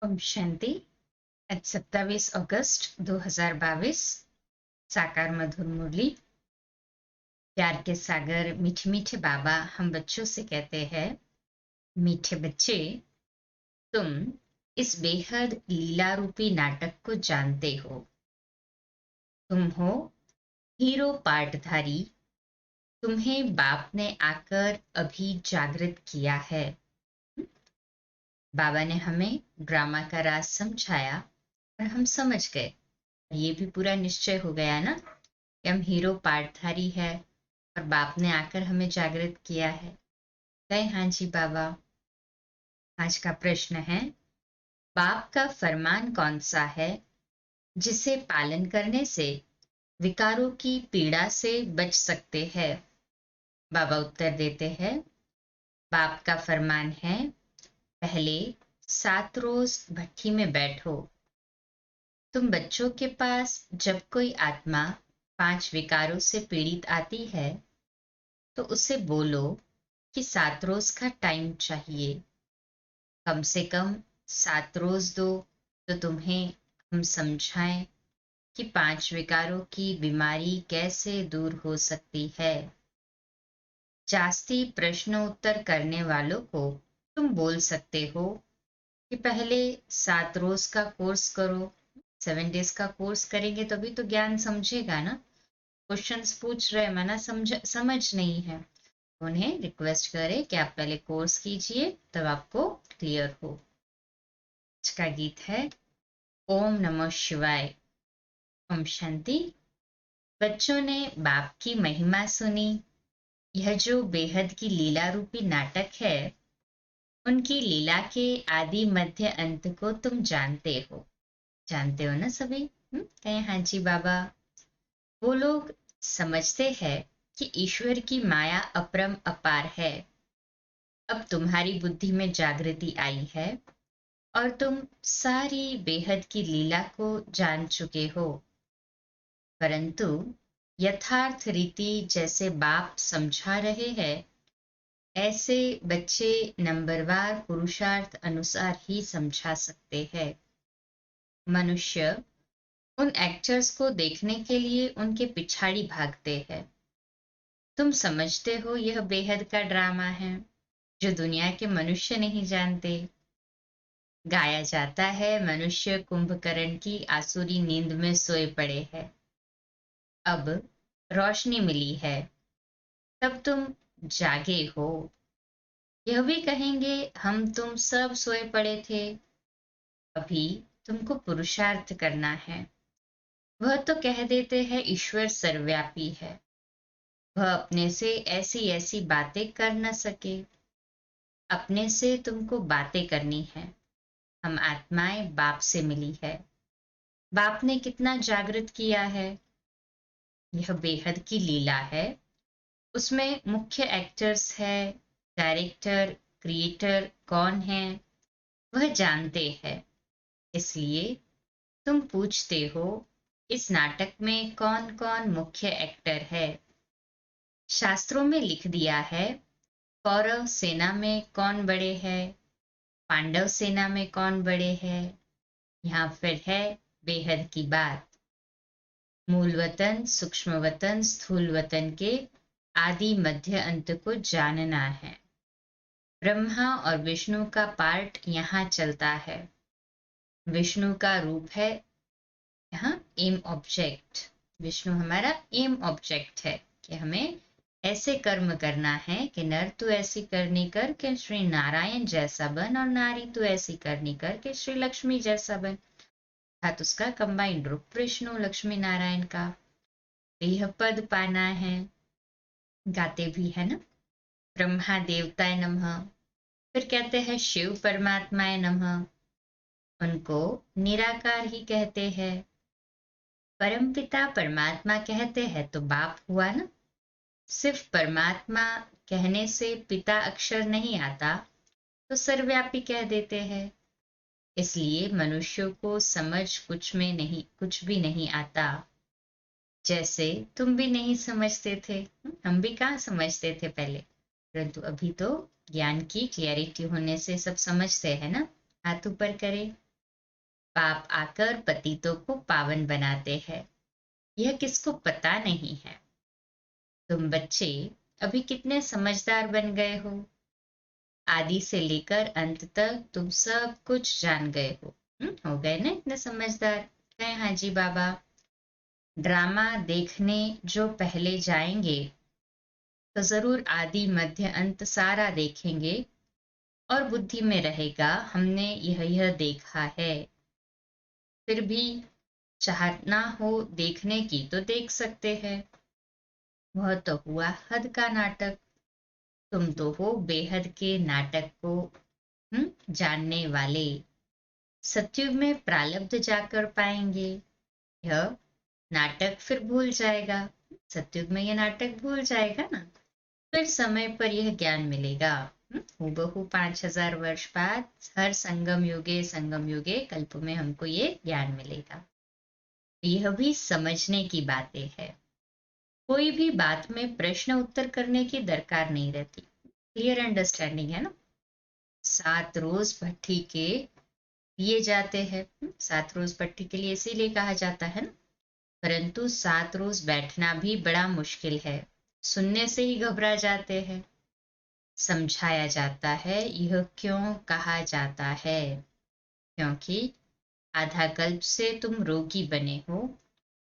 ओम शांति। आज 27 अगस्त 2022। साकार मधुर मुरली। प्यार के सागर मीठे मीठे बाबा हम बच्चों से कहते हैं, मीठे बच्चे, तुम इस बेहद लीला रूपी नाटक को जानते हो। तुम हो हीरो पार्टधारी। तुम्हें बाप ने आकर अभी जागृत किया है। बाबा ने हमें ड्रामा का राज समझाया और हम समझ गए। ये भी पूरा निश्चय हो गया ना कि हम हीरो पार्टधारी है और बाप ने आकर हमें जागृत किया है। कहे हाँ जी बाबा। आज का प्रश्न है, बाप का फरमान कौन सा है जिसे पालन करने से विकारों की पीड़ा से बच सकते हैं? बाबा उत्तर देते हैं, बाप का फरमान है, पहले 7 रोज भट्ठी में बैठो। तुम बच्चों के पास जब कोई आत्मा 5 विकारों से पीड़ित आती है तो उसे बोलो कि 7 रोज का टाइम चाहिए। कम से कम 7 रोज दो तो तुम्हें हम समझाएं कि 5 विकारों की बीमारी कैसे दूर हो सकती है। जास्ती प्रश्न उत्तर करने वालों को तुम बोल सकते हो कि पहले 7 रोज का कोर्स करो। 7 डेज का कोर्स करेंगे तभी तो ज्ञान समझेगा ना। क्वेश्चंस पूछ रहे मना समझ नहीं है, उन्हें रिक्वेस्ट करें कि आप पहले कोर्स कीजिए तब आपको क्लियर हो। आज का गीत है ओम नमः शिवाय। ओम शांति। बच्चों ने बाप की महिमा सुनी। यह जो बेहद की लीला रूपी नाटक है, उनकी लीला के आदि मध्य अंत को तुम जानते हो। जानते हो ना सभी? कहें हाँ जी बाबा। वो लोग समझते हैं कि ईश्वर की माया अपरम अपार है। अब तुम्हारी बुद्धि में जागृति आई है और तुम सारी बेहद की लीला को जान चुके हो, परंतु यथार्थ रीति जैसे बाप समझा रहे हैं, ऐसे बच्चे नंबरवार पुरुषार्थ अनुसार ही समझा सकते हैं। मनुष्य उन एक्टर्स को देखने के लिए उनके पिछाड़ी भागते हैं। तुम समझते हो यह बेहद का ड्रामा है जो दुनिया के मनुष्य नहीं जानते। गाया जाता है, मनुष्य कुंभकर्ण की आसुरी नींद में सोए पड़े हैं, अब रोशनी मिली है, तब तुम जागे हो। यह भी कहेंगे हम तुम सब सोए पड़े थे, अभी तुमको पुरुषार्थ करना है। वह तो कह देते हैं ईश्वर सर्वव्यापी है, वह अपने से ऐसी ऐसी बातें कर न सके। अपने से तुमको बातें करनी है। हम आत्माएं बाप से मिली है। बाप ने कितना जागृत किया है। यह बेहद की लीला है। उसमें मुख्य एक्टर्स है, डायरेक्टर क्रिएटर कौन है वह जानते हैं। इसलिए तुम पूछते हो इस नाटक में कौन कौन मुख्य एक्टर है। शास्त्रों में लिख दिया है, कौरव सेना में कौन बड़े हैं, पांडव सेना में कौन बड़े हैं। यहाँ फिर है बेहद की बात। मूल वतन, सूक्ष्म वतन, स्थूल वतन के आदि मध्य अंत को जानना है। ब्रह्मा और विष्णु का पार्ट यहाँ चलता है। विष्णु का रूप है यहाँ एम ऑब्जेक्ट। विष्णु हमारा एम ऑब्जेक्ट है कि हमें ऐसे कर्म करना है कि नर तू ऐसी करनी कर के श्री नारायण जैसा बन, और नारी तू ऐसी करनी कर के श्री लक्ष्मी जैसा बन। अर्थात उसका कंबाइंड रूप विष्णु लक्ष्मी नारायण का यह पद पाना है। गाते भी है ना, ब्रह्मा देवताय नमः, फिर कहते हैं शिव परमात्माय नमः। उनको निराकार ही कहते हैं। परमपिता परमात्मा कहते हैं तो बाप हुआ ना। सिर्फ परमात्मा कहने से पिता अक्षर नहीं आता तो सर्वव्यापी कह देते हैं। इसलिए मनुष्यों को समझ कुछ भी नहीं आता। जैसे तुम भी नहीं समझते थे, हम भी कहाँ समझते थे पहले, परंतु अभी तो ज्ञान की क्लैरिटी होने से सब समझते हैं ना। हाथ ऊपर करें। पाप आकर पतितों को पावन बनाते हैं, यह किसको पता नहीं है। तुम बच्चे अभी कितने समझदार बन गए हो। आदि से लेकर अंत तक तुम सब कुछ जान गए हो। हो गए ना इतने समझदार। कहे हाँ जी बाबा। ड्रामा देखने जो पहले जाएंगे तो जरूर आदि मध्य अंत सारा देखेंगे और बुद्धि में रहेगा हमने यह देखा है। फिर भी चाहना हो देखने की तो देख सकते हैं। वह तो हुआ हद का नाटक। तुम तो हो बेहद के नाटक को जानने वाले। सतयुग में प्रारब्ध जाकर पाएंगे। यह नाटक फिर भूल जाएगा। सतयुग में यह नाटक भूल जाएगा ना, फिर समय पर यह ज्ञान मिलेगा। हूबहू 5000 वर्ष बाद हर संगम युगे कल्प में हमको ये ज्ञान मिलेगा। यह भी समझने की बातें है। कोई भी बात में प्रश्न उत्तर करने की दरकार नहीं रहती। क्लियर अंडरस्टैंडिंग है ना। 7 रोज भट्ठी के पिए जाते हैं। 7 रोज भट्ठी के लिए इसीलिए कहा जाता है ना। परंतु 7 रोज बैठना भी बड़ा मुश्किल है। सुनने से ही घबरा जाते हैं। समझाया जाता है यह क्यों कहा जाता है, क्योंकि आधा कल्प से तुम रोगी बने हो।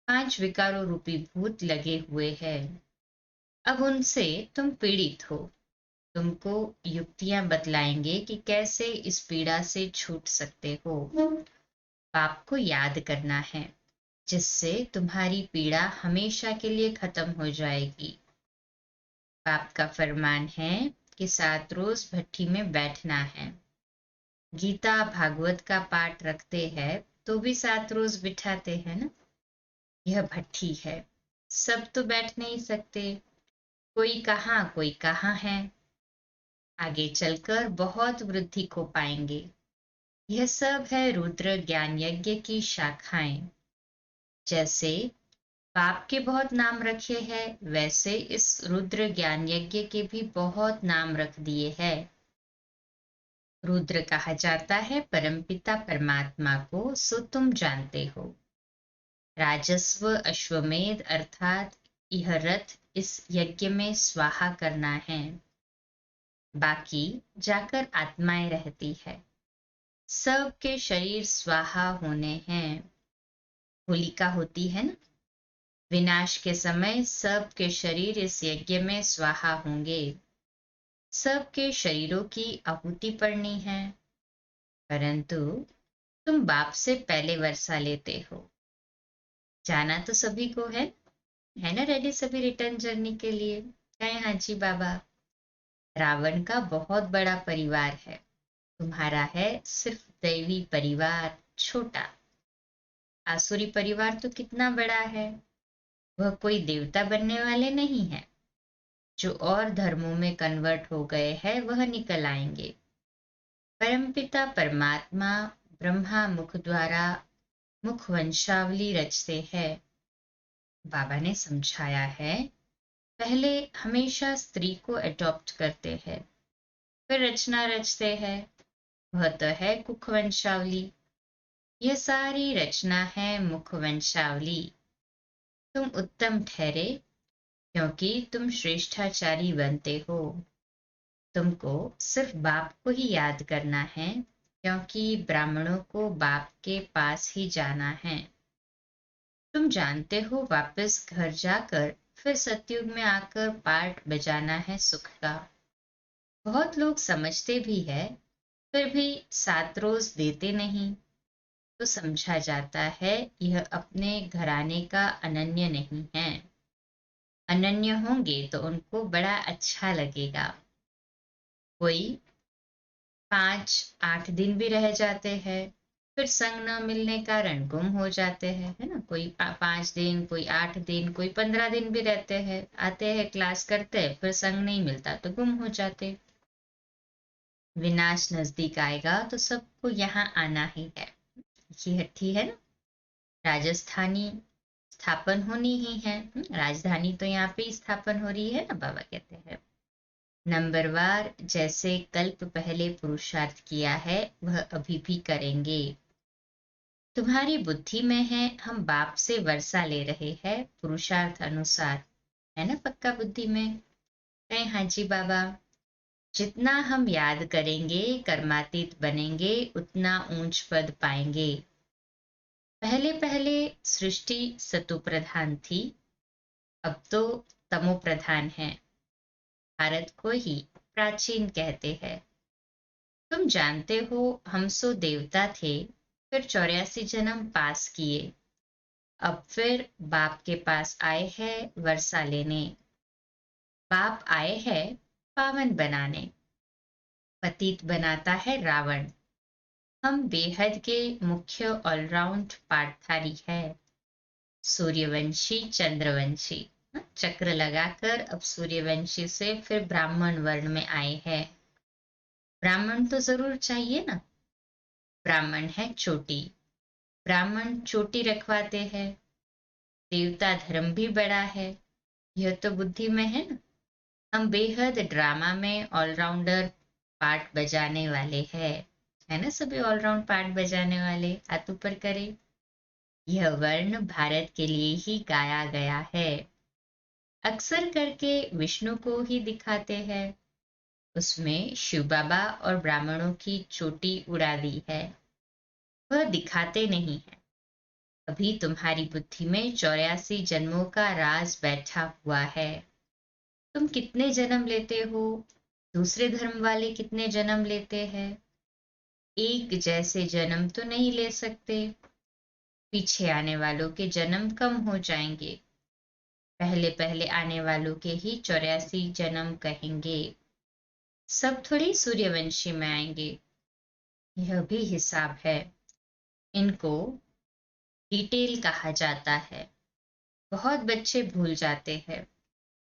5 विकारों रूपी भूत लगे हुए हैं। अब उनसे तुम पीड़ित हो। तुमको युक्तियां बतलाएंगे कि कैसे इस पीड़ा से छूट सकते हो। पाप को याद करना है, जिससे तुम्हारी पीड़ा हमेशा के लिए खत्म हो जाएगी। पाप का फरमान है कि 7 रोज भट्ठी में बैठना है। गीता भागवत का पाठ रखते हैं तो भी 7 रोज बिठाते हैं ना। यह भट्ठी है, सब तो बैठ नहीं सकते। कोई कहाँ है। आगे चलकर बहुत वृद्धि को पाएंगे। यह सब है रुद्र ज्ञान यज्ञ की शाखाएं। जैसे पाप के बहुत नाम रखे हैं, वैसे इस रुद्र ज्ञान यज्ञ के भी बहुत नाम रख दिए हैं। रुद्र कहा जाता है परमपिता परमात्मा को, सो तुम जानते हो। राजस्व अश्वमेध अर्थात यह रथ इस यज्ञ में स्वाहा करना है। बाकी जाकर आत्माएं रहती है। सबके शरीर स्वाहा होने हैं। होलिका होती है ना। विनाश के समय सबके शरीर इस यज्ञ में स्वाहा होंगे। सबके शरीरों की आहुति पड़नी है। परंतु तुम बाप से पहले वर्षा लेते हो। जाना तो सभी को है ना रेडी सभी रिटर्न जर्नी के लिए। कहे हाँ जी बाबा। रावण का बहुत बड़ा परिवार है, तुम्हारा है सिर्फ दैवी परिवार छोटा। आसुरी परिवार तो कितना बड़ा है। वह कोई देवता बनने वाले नहीं है। जो और धर्मों में कन्वर्ट हो गए हैं वह निकल आएंगे। परमपिता परमात्मा ब्रह्मा मुख द्वारा मुख वंशावली रचते हैं। बाबा ने समझाया है पहले हमेशा स्त्री को अडॉप्ट करते हैं, फिर रचना रचते हैं। वह तो है कुख वंशावली। यह सारी रचना है मुख वंशावली। तुम उत्तम ठहरे क्योंकि तुम श्रेष्ठाचारी बनते हो। तुमको सिर्फ बाप को ही याद करना है, क्योंकि ब्राह्मणों को बाप के पास ही जाना है। तुम जानते हो वापस घर जाकर फिर सतयुग में आकर पार्ट बजाना है सुख का। बहुत लोग समझते भी है, फिर भी 7 रोज देते नहीं। तो समझा जाता है यह अपने घराने का अनन्य नहीं है। अनन्य होंगे तो उनको बड़ा अच्छा लगेगा। कोई 5-8 दिन भी रह जाते हैं, फिर संग न मिलने कारण गुम हो जाते हैं, है ना। कोई 5 दिन, कोई 8 दिन, कोई 15 दिन भी रहते हैं, आते हैं क्लास करते हैं, फिर संग नहीं मिलता तो गुम हो जाते। विनाश नजदीक आएगा तो सबको यहाँ आना ही है। ये हट्टी है ना। राजस्थानी स्थापन होनी ही है। राजधानी तो यहाँ पे ही स्थापन हो रही है ना, बाबा कहते हैं। नंबरवार जैसे कल्प पहले पुरुषार्थ किया है वह अभी भी करेंगे। तुम्हारी बुद्धि में है हम बाप से वर्षा ले रहे हैं पुरुषार्थ अनुसार, है ना पक्का बुद्धि में? कहें हाँ जी बाबा। जितना हम याद करेंगे कर्मातीत बनेंगे उतना ऊंच पद पाएंगे। पहले पहले सृष्टि सतो प्रधान थी, अब तो तमो प्रधान है। भारत को ही प्राचीन कहते हैं। तुम जानते हो हम सो देवता थे, फिर 84 जन्म पास किए, अब फिर बाप के पास आए हैं वर्षा लेने। बाप आए हैं पावन बनाने, पतित बनाता है रावण। हम बेहद के मुख्य ऑलराउंड पाठधारी है, सूर्यवंशी चंद्रवंशी। चक्र लगाकर अब सूर्यवंशी से फिर ब्राह्मण वर्ण में आए हैं। ब्राह्मण तो जरूर चाहिए ना। ब्राह्मण है चोटी, ब्राह्मण चोटी रखवाते हैं। देवता धर्म भी बड़ा है, यह तो बुद्धि में है ना। हम बेहद ड्रामा में ऑलराउंडर पार्ट बजाने वाले हैं, है ना। सभी ऑलराउंड पार्ट बजाने वाले, हाथ ऊपर करें। यह वर्ण भारत के लिए ही गाया गया है, अक्सर करके विष्णु को ही दिखाते हैं। उसमें शिव बाबा और ब्राह्मणों की चोटी उड़ा दी है, वह दिखाते नहीं है। अभी तुम्हारी बुद्धि में 84 जन्मों का राज बैठा हुआ है। तुम कितने जन्म लेते हो, दूसरे धर्म वाले कितने जन्म लेते हैं? एक जैसे जन्म तो नहीं ले सकते। पीछे आने वालों के जन्म कम हो जाएंगे, पहले पहले आने वालों के ही 84 जन्म कहेंगे। सब थोड़ी सूर्यवंशी में आएंगे, यह भी हिसाब है। इनको डिटेल कहा जाता है, बहुत बच्चे भूल जाते हैं।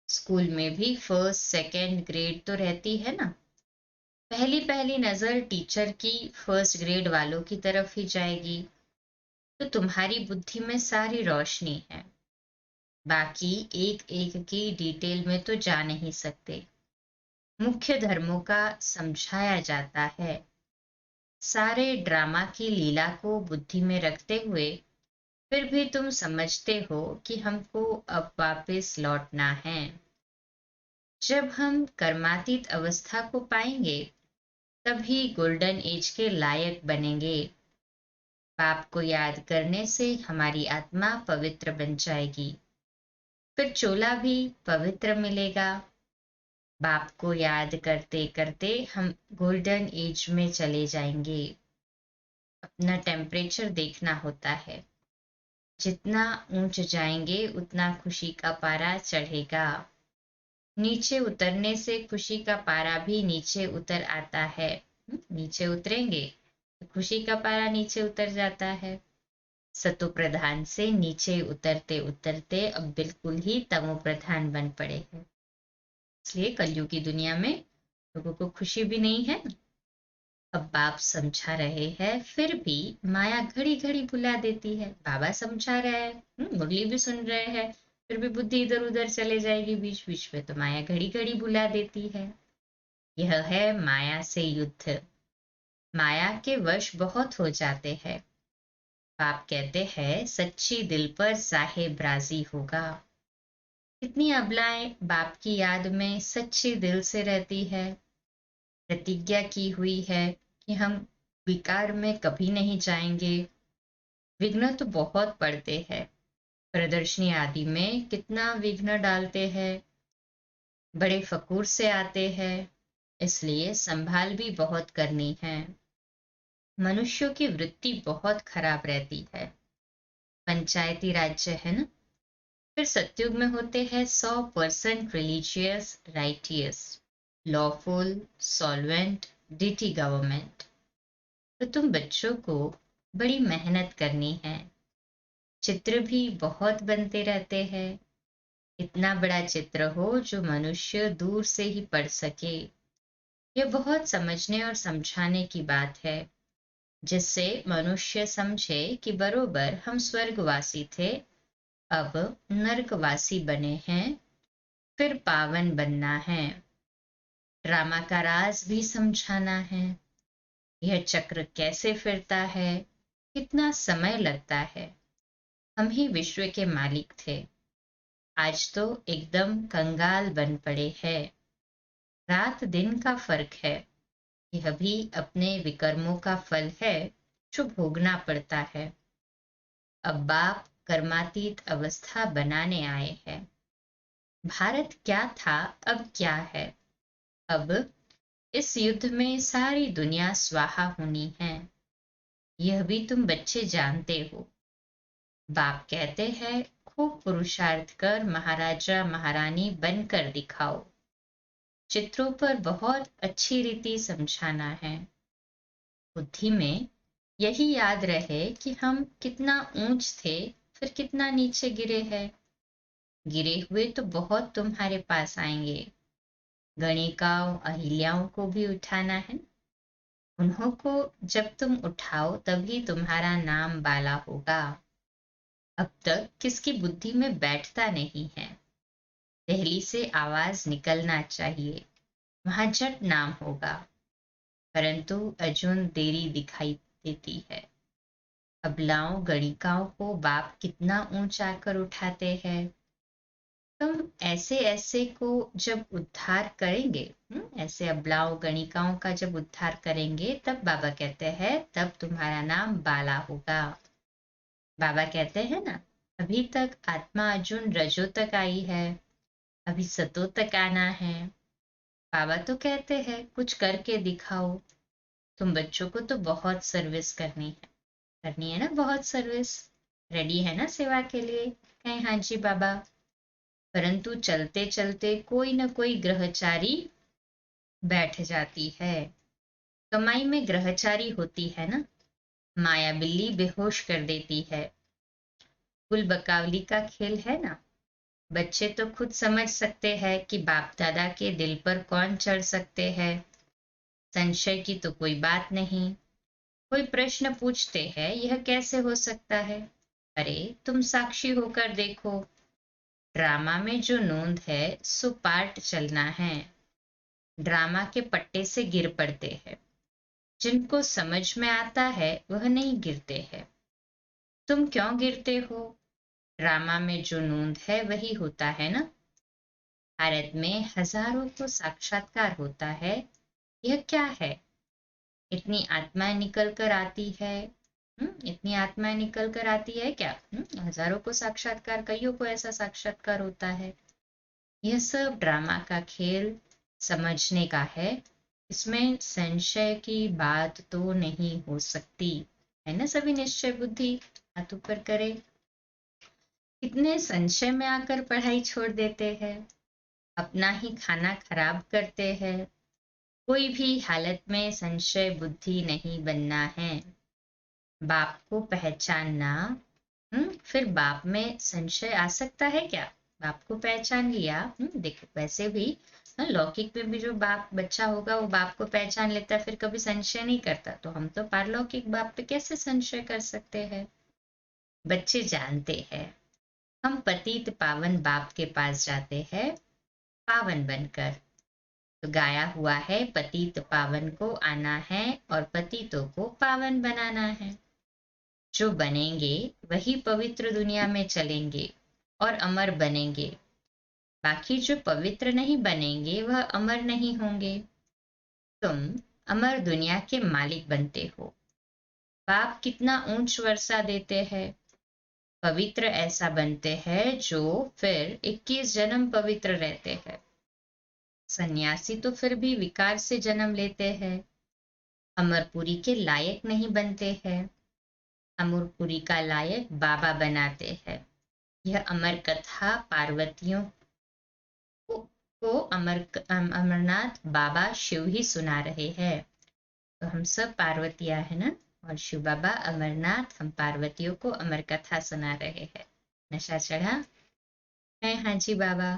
स्कूल में भी फर्स्ट सेकंड ग्रेड तो रहती है ना। पहली पहली नजर टीचर की फर्स्ट ग्रेड वालों की तरफ ही जाएगी, तो तुम्हारी बुद्धि में सारी रोशनी है। बाकी एक एक की डिटेल में तो जा नहीं सकते। मुख्य धर्मों का समझाया जाता है। सारे ड्रामा की लीला को बुद्धि में रखते हुए फिर भी तुम समझते हो कि हमको अब वापस लौटना है। जब हम कर्मातीत अवस्था को पाएंगे तभी गोल्डन एज के लायक बनेंगे। पाप को याद करने से हमारी आत्मा पवित्र बन जाएगी, फिर चोला भी पवित्र मिलेगा। बाप को याद करते करते हम गोल्डन एज में चले जाएंगे। अपना टेम्परेचर देखना होता है, जितना ऊंच जाएंगे उतना खुशी का पारा चढ़ेगा। नीचे उतरने से खुशी का पारा भी नीचे उतर आता है। नीचे उतरेंगे तो खुशी का पारा नीचे उतर जाता है। सतो प्रधान से नीचे उतरते उतरते अब बिल्कुल ही तमो प्रधान बन पड़े हैं। इसलिए कलयुग की दुनिया में लोगों को खुशी भी नहीं है। अब बाप समझा रहे हैं, फिर भी माया घड़ी घड़ी बुला देती है। बाबा समझा रहे हैं, मुरली भी सुन रहे हैं, फिर भी बुद्धि इधर उधर चले जाएगी बीच बीच में, तो माया घड़ी घड़ी बुला देती है। यह है माया से युद्ध। माया के वश बहुत हो जाते हैं। बाप कहते हैं सच्ची दिल पर साहेब राजी होगा। कितनी अबलाएं बाप की याद में सच्ची दिल से रहती है, प्रतिज्ञा की हुई है कि हम विकार में कभी नहीं जाएंगे। विघ्न तो बहुत पड़ते हैं, प्रदर्शनी आदि में कितना विघ्न डालते हैं, बड़े फकूर से आते हैं, इसलिए संभाल भी बहुत करनी है। मनुष्यों की वृत्ति बहुत खराब रहती है, पंचायती राज्य है ना। फिर सतयुग में होते हैं 100% religious righteous lawful solvent deity government. तो तुम बच्चों को बड़ी मेहनत करनी है। चित्र भी बहुत बनते रहते हैं, इतना बड़ा चित्र हो जो मनुष्य दूर से ही पढ़ सके। यह बहुत समझने और समझाने की बात है, जिससे मनुष्य समझे कि बरोबर हम स्वर्गवासी थे, अब नरकवासी बने हैं, फिर पावन बनना है। ड्रामा का राज भी समझाना है, यह चक्र कैसे फिरता है, कितना समय लगता है। हम ही विश्व के मालिक थे, आज तो एकदम कंगाल बन पड़े हैं। रात दिन का फर्क है, यह भी अपने विकर्मों का फल है जो भोगना पड़ता है। अब बाप कर्मातीत अवस्था बनाने आए हैं। भारत क्या था, अब क्या है। अब इस युद्ध में सारी दुनिया स्वाहा होनी है, यह भी तुम बच्चे जानते हो। बाप कहते हैं, खूब पुरुषार्थ कर महाराजा महारानी बनकर दिखाओ। चित्रों पर बहुत अच्छी रीति समझाना है। बुद्धि में यही याद रहे कि हम कितना ऊंच थे, फिर कितना नीचे गिरे हैं। गिरे हुए तो बहुत तुम्हारे पास आएंगे। गणिकाओं अहिल्याओं को भी उठाना है। उन्हों को जब तुम उठाओ तभी तुम्हारा नाम बाला होगा। अब तक किसकी बुद्धि में बैठता नहीं है। दहली से आवाज निकलना चाहिए, वहां झट नाम होगा। परंतु अर्जुन देरी दिखाई देती है। अबलाओं गणिकाओं को बाप कितना ऊंचा कर उठाते हैं। तुम ऐसे ऐसे को जब उद्धार करेंगे, ऐसे अबलाओं गणिकाओं का जब उद्धार करेंगे, तब बाबा कहते हैं तब तुम्हारा नाम बाला होगा। बाबा कहते हैं ना, अभी तक आत्मा अर्जुन रजो तक आई है, अभी सतो तक आना है। बाबा तो कहते हैं कुछ करके दिखाओ। तुम बच्चों को तो बहुत सर्विस करनी है ना, बहुत सर्विस। रेडी है ना सेवा के लिए? कहें हाँ जी बाबा। परंतु चलते चलते कोई न कोई ग्रहचारी बैठ जाती है। कमाई में ग्रहचारी होती है ना, माया बिल्ली बेहोश कर देती है। कुल बकावली का खेल है ना। बच्चे तो खुद समझ सकते हैं कि बाप दादा के दिल पर कौन चढ़ सकते हैं। संशय की तो कोई बात नहीं। कोई प्रश्न पूछते हैं, यह कैसे हो सकता है। अरे तुम साक्षी होकर देखो। ड्रामा में जो नोंद है सो पार्ट चलना है। ड्रामा के पट्टे से गिर पड़ते हैं। जिनको समझ में आता है वह नहीं गिरते हैं। तुम क्यों गिरते हो? ड्रामा में जो नोंद है वही होता है ना। भारत में हजारों को साक्षात्कार होता है। यह क्या है? इतनी आत्माएं निकल कर आती है। इतनी आत्माएं निकल कर आती है क्या? हजारों को साक्षात्कार, कईयों को ऐसा साक्षात्कार होता है। यह सब ड्रामा का खेल समझने का है। इसमें संशय की बात तो नहीं हो सकती है ना। सभी निश्चय बुद्धि हाथ ऊपर करे। कितने संशय में आकर पढ़ाई छोड़ देते हैं, अपना ही खाना खराब करते हैं। कोई भी हालत में संशय बुद्धि नहीं बनना है। बाप को पहचानना। फिर बाप में संशय आ सकता है क्या? बाप को पहचान लिया, देखो वैसे भी लौकिक में भी जो बाप बच्चा होगा वो बाप को पहचान लेता है, फिर कभी संशय नहीं करता। तो हम तो पारलौकिक बाप पे कैसे संशय कर सकते हैं? बच्चे जानते हैं हम पतित पावन बाप के पास जाते हैं पावन बनकर। तो गाया हुआ है, पतित पावन को आना है और पतितों को पावन बनाना है। जो बनेंगे वही पवित्र दुनिया में चलेंगे और अमर बनेंगे। बाकी जो पवित्र नहीं बनेंगे वह अमर नहीं होंगे। तुम अमर दुनिया के मालिक बनते हो। बाप कितना ऊंच वर्षा देते हैं। पवित्र ऐसा बनते हैं जो फिर 21 जन्म पवित्र रहते हैं। सन्यासी तो फिर भी विकार से जन्म लेते हैं, अमरपुरी के लायक नहीं बनते हैं। अमरपुरी का लायक बाबा बनाते हैं। यह अमर कथा पार्वतियों को अमरनाथ बाबा शिव ही सुना रहे हैं। तो हम सब पार्वतियां है ना, और शिव बाबा अमरनाथ हम पार्वतियों को अमर कथा सुना रहे हैं। नशा चढ़ा है? हाँ जी बाबा।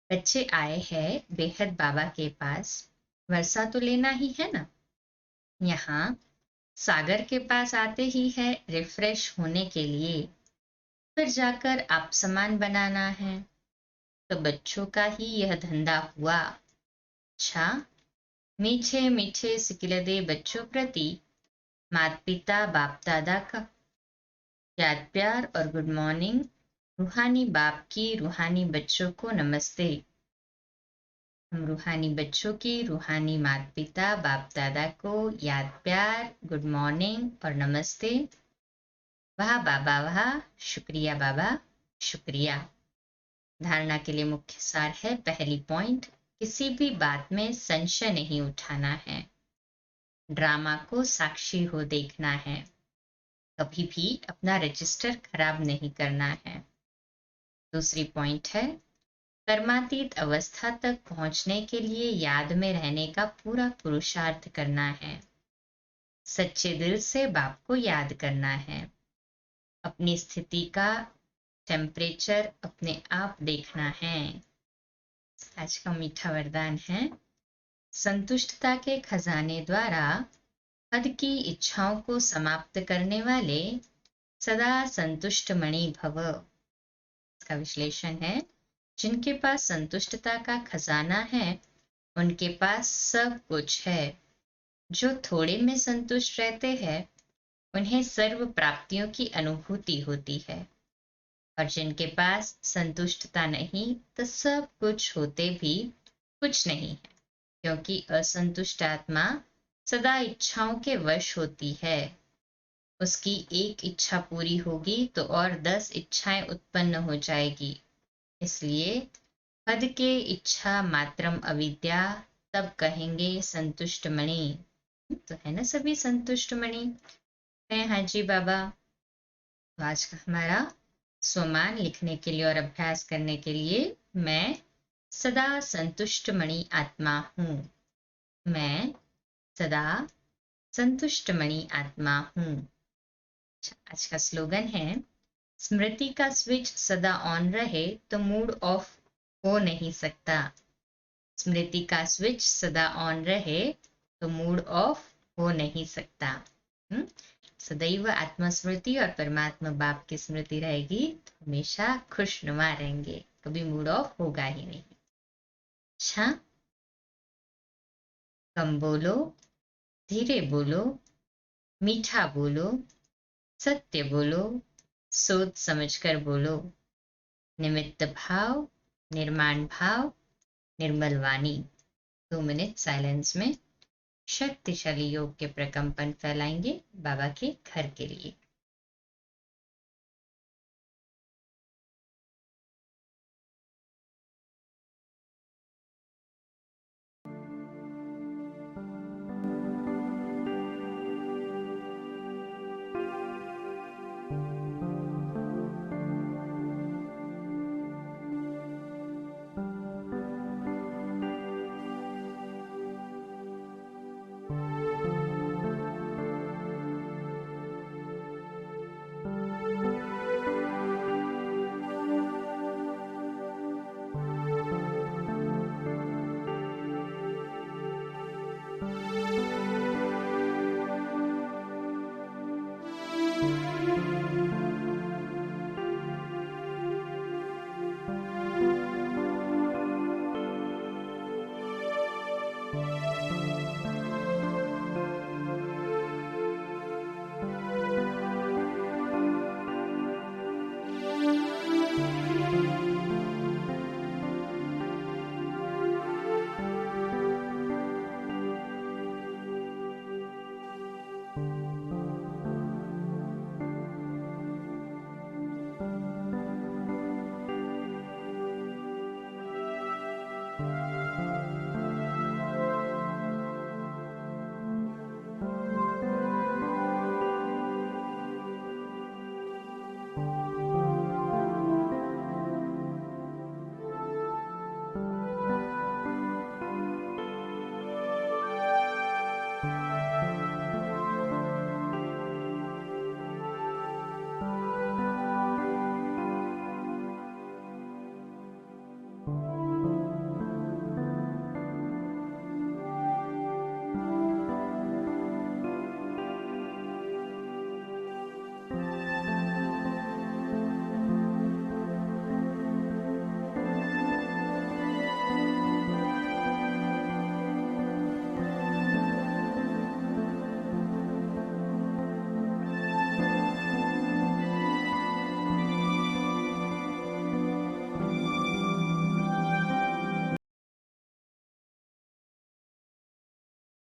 बच्चे आए हैं बेहद बाबा के पास, वर्षा तो लेना ही है ना। यहाँ सागर के पास आते ही है रिफ्रेश होने के लिए, फिर जाकर आप सामान बनाना है। तो बच्चों का ही यह धंधा हुआ। अच्छा, मीठे मीठे सिकिलदे बच्चों प्रति माता पिता बाप दादा का याद प्यार और गुड मॉर्निंग। रूहानी बाप की रूहानी बच्चों को नमस्ते। हम रूहानी बच्चों की रूहानी माता पिता बाप दादा को याद प्यार, गुड मॉर्निंग और नमस्ते। वाह बाबा वाह, शुक्रिया बाबा, शुक्रिया। धारणा के लिए मुख्य सार है, पहली पॉइंट, किसी भी बात में संशय नहीं उठाना है। ड्रामा को साक्षी हो देखना है। कभी भी अपना रजिस्टर खराब नहीं करना है। दूसरी पॉइंट है, कर्मातीत अवस्था तक पहुंचने के लिए याद में रहने का पूरा पुरुषार्थ करना है। सच्चे दिल से बाप को याद करना है। अपनी स्थिति का टेम्परेचर अपने आप देखना है। आज का मीठा वरदान है, संतुष्टता के खजाने द्वारा हद की इच्छाओं को समाप्त करने वाले सदा संतुष्ट मणि भव। इसका विश्लेषण है, जिनके पास संतुष्टता का खजाना है उनके पास सब कुछ है। जो थोड़े में संतुष्ट रहते हैं उन्हें सर्व प्राप्तियों की अनुभूति होती है, और जिनके पास संतुष्टता नहीं तो सब कुछ होते भी कुछ नहीं है, क्योंकि असंतुष्ट आत्मा सदा इच्छाओं के वश होती है। उसकी एक इच्छा पूरी होगी तो और 10 इच्छाएं उत्पन्न हो जाएगी। इसलिए हद के इच्छा मात्रम अविद्या, तब कहेंगे संतुष्ट मणि। तो है ना सभी संतुष्ट मणि है। हाँ जी बाबा। तो आज का हमारा स्वमान लिखने के लिए और अभ्यास करने के लिए, मैं सदा संतुष्ट मणि आत्मा हूँ। मैं सदा संतुष्ट मणि आत्मा हूँ। आज का स्लोगन है, स्मृति का स्विच सदा ऑन रहे तो मूड ऑफ हो नहीं सकता। स्मृति का स्विच सदा ऑन रहे तो मूड ऑफ हो नहीं सकता। सदैव आत्मस्मृति और परमात्मा बाप की स्मृति रहेगी तो हमेशा खुशनुमा रहेंगे, कभी मूड ऑफ होगा ही नहीं। अच्छा, कम बोलो, धीरे बोलो, मीठा बोलो, सत्य बोलो, सोच समझकर बोलो। निमित्त भाव, निर्माण भाव, निर्मल वाणी। 2 मिनट साइलेंस में शक्तिशाली योग के प्रकंपन फैलाएंगे बाबा के घर के लिए।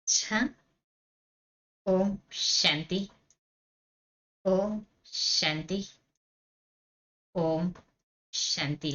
अच्छा। ओम शांति। ओम शांति। ओम शांति।